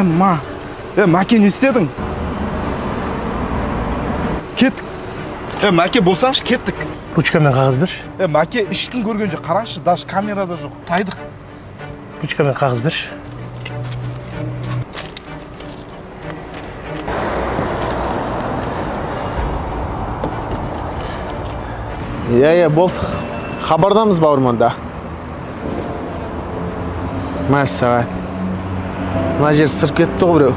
Ма. Мәке не істедің? Кеттік. Мәке болсаңшы, кеттік. Ручка мен қағаз берші. Мәке ешкім көрген жоқ. Қараңшы, даже камерада жоқ. Тайдық. Ручка мен қағаз берші. болды. Хабардамыз бауырманда. Мәссағат. Мына жер сырып кетті ғой біреу.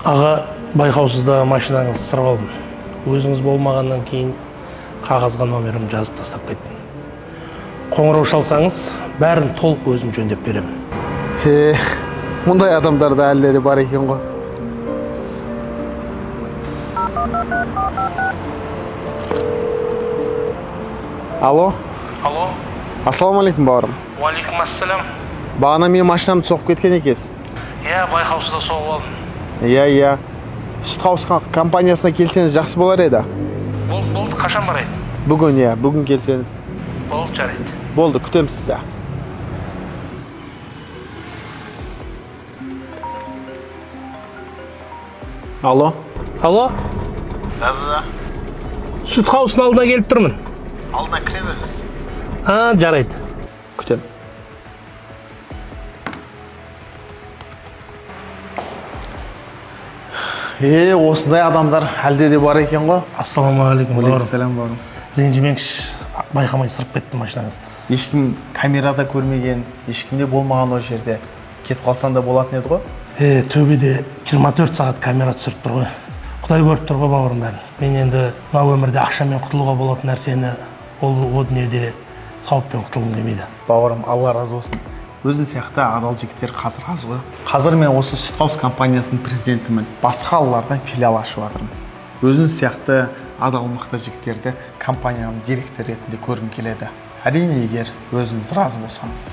Аға, байқаусызда машинаңыз сырып алдым. Өзіңіз болмағаннан кейін қағазға номерім жазып тастап кеттім. Қоңырау шалсаңыз, бәрін толық өзім жөндеп беремін. Мұндай адамдарда әлде де бар екен ғой. Алло? Алло? Ассалаумалейкум, бауырым. Уалейкум ассалам. Бағана мен машинамды соғып кеткен екенсіз. Байқаусызда соғып алдым. Сүт қауысқан компаниясына келсеңіз жақсы болар еді. Болды, қашан барайды? Бүгін келсеңіз. Болды, жарайды. Болды, күтем сізді. Алло? Алло? Да. Сүт қауысының алдына келіп тұрмын. Алдына кіре беріңіз. Жарайды. Күтем. Осындай адамдар әлде де бар екен ғой. Ассалаумағалейкум, бауырым. Сәлем, бауырым. Ренжімеңізші, байқамай сырып кеттім машинаңызды. Ешкім камерада көрмеген, ешкімде болмаған о жерде. Кетіп қалсан да болатын еді ғой. Төбеде 24 сағат камера түсіріп тұр ғой. Құдай көріп тұр ғой, бауырым бәрін. Мен енді мына өмірде ақшамен құтылуға болатын нәрсені ол дүниеде сауаппен құтылғым келмейді. Бауырым, Алла разы болсын. Өзің сияқты адал жігіттер қазір аз ғой. Қазір мен осы сүт қауыс компаниясының президентімін. Басқа қалалардан филиал ашып жатырмын. Өзің сияқты адал мықты жігіттерді компанияның директор ретінде көргім келеді. Әрине, егер өзіңіз разы болсаңыз.